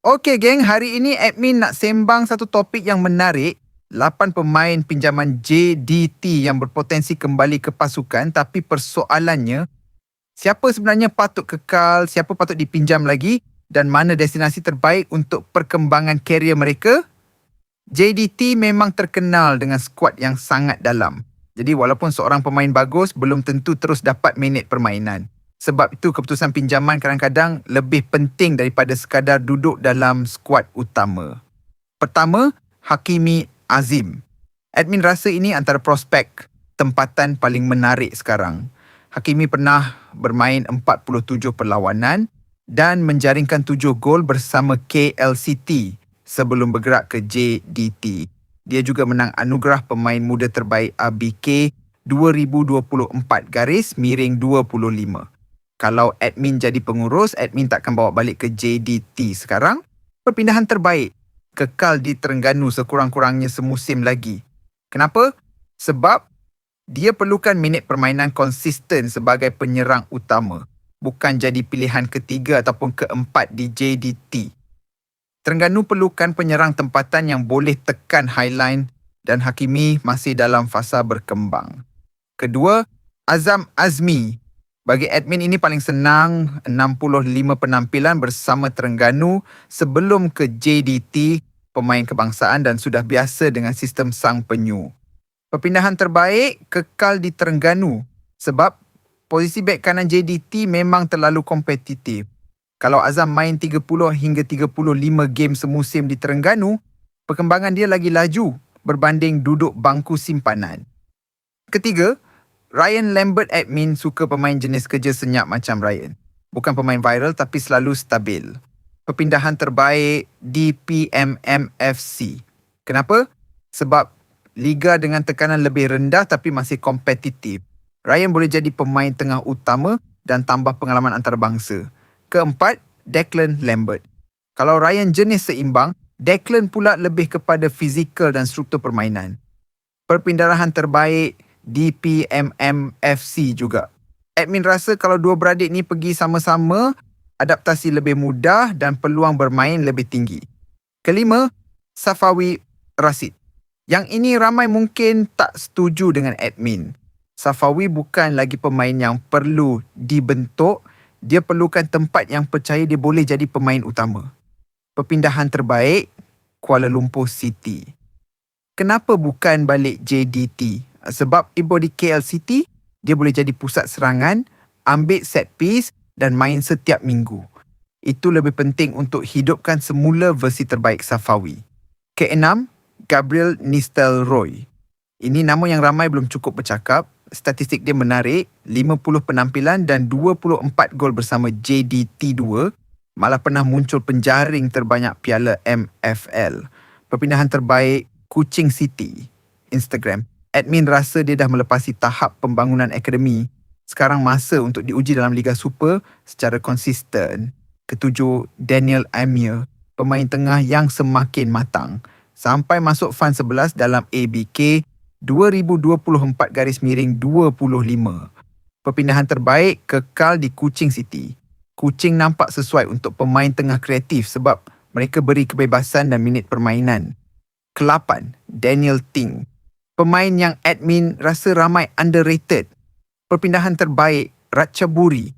Okey geng, hari ini admin nak sembang satu topik yang menarik. 8 pemain pinjaman JDT yang berpotensi kembali ke pasukan, tapi persoalannya, siapa sebenarnya patut kekal, siapa patut dipinjam lagi dan mana destinasi terbaik untuk perkembangan karier mereka? JDT memang terkenal dengan skuad yang sangat dalam. Jadi walaupun seorang pemain bagus, belum tentu terus dapat minit permainan. Sebab itu keputusan pinjaman kadang-kadang lebih penting daripada sekadar duduk dalam skuad utama. Pertama, Hakimi Azim. Admin rasa ini antara prospek tempatan paling menarik sekarang. Hakimi pernah bermain 47 perlawanan dan menjaringkan 7 gol bersama KLCT sebelum bergerak ke JDT. Dia juga menang anugerah pemain muda terbaik ABK 2024-25. Kalau admin jadi pengurus, admin takkan bawa balik ke JDT sekarang. Perpindahan terbaik, kekal di Terengganu sekurang-kurangnya semusim lagi. Kenapa? Sebab dia perlukan minit permainan konsisten sebagai penyerang utama, bukan jadi pilihan ketiga ataupun keempat di JDT. Terengganu perlukan penyerang tempatan yang boleh tekan highline dan Hakimi masih dalam fasa berkembang. Kedua, Azam Azmi. Bagi admin ini paling senang 65 penampilan bersama Terengganu sebelum ke JDT, pemain kebangsaan dan sudah biasa dengan sistem sang penyu. Perpindahan terbaik kekal di Terengganu sebab posisi bek kanan JDT memang terlalu kompetitif. Kalau Azam main 30 hingga 35 game semusim di Terengganu, perkembangan dia lagi laju berbanding duduk bangku simpanan. Ketiga, Ryan Lambert admin suka pemain jenis kerja senyap macam Ryan. Bukan pemain viral tapi selalu stabil. Perpindahan terbaik DPMM FC. Kenapa? Sebab liga dengan tekanan lebih rendah tapi masih kompetitif. Ryan boleh jadi pemain tengah utama dan tambah pengalaman antarabangsa. Keempat, Declan Lambert. Kalau Ryan jenis seimbang, Declan pula lebih kepada fizikal dan struktur permainan. Perpindahan terbaik DPMM FC juga. Admin rasa kalau dua beradik ni pergi sama-sama, adaptasi lebih mudah dan peluang bermain lebih tinggi. Kelima, Safawi Rashid. Yang ini ramai mungkin tak setuju dengan admin. Safawi bukan lagi pemain yang perlu dibentuk, dia perlukan tempat yang percaya dia boleh jadi pemain utama. Perpindahan terbaik, Kuala Lumpur City. Kenapa bukan balik JDT? Sebab ibu di KLCT, dia boleh jadi pusat serangan, ambil set piece dan main setiap minggu. Itu lebih penting untuk hidupkan semula versi terbaik Safawi. Keenam, Gabriel Nistelrooy. Ini nama yang ramai belum cukup bercakap. Statistik dia menarik, 50 penampilan dan 24 gol bersama JDT2. Malah pernah muncul penjaring terbanyak piala MFL. Perpindahan terbaik Kuching City. Instagram. Admin rasa dia dah melepasi tahap pembangunan akademi. Sekarang masa untuk diuji dalam Liga Super secara konsisten. Ketujuh, Daniel Amir, pemain tengah yang semakin matang. Sampai masuk Fan 11 dalam ABK 2024-25. Perpindahan terbaik kekal di Kuching City. Kuching nampak sesuai untuk pemain tengah kreatif sebab mereka beri kebebasan dan minit permainan. Kelapan, Daniel Ting. Pemain yang admin rasa ramai underrated. Perpindahan terbaik, Ratchaburi.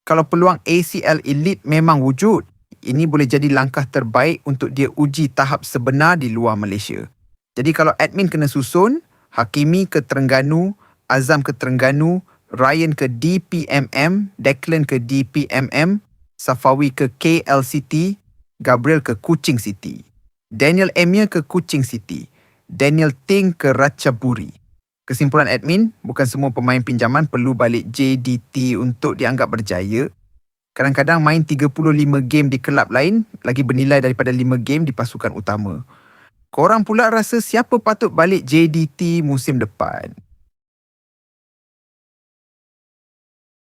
Kalau peluang ACL Elite memang wujud, ini boleh jadi langkah terbaik untuk dia uji tahap sebenar di luar Malaysia. Jadi kalau admin kena susun, Hakimi ke Terengganu, Azam ke Terengganu, Ryan ke DPMM, Declan ke DPMM, Safawi ke KLCT, Gabriel ke Kuching City, Daniel Amir ke Kuching City, Daniel Ting ke Ratchaburi. Kesimpulan admin, bukan semua pemain pinjaman perlu balik JDT untuk dianggap berjaya. Kadang-kadang main 35 game di kelab lain lagi bernilai daripada 5 game di pasukan utama. Korang pula rasa siapa patut balik JDT musim depan?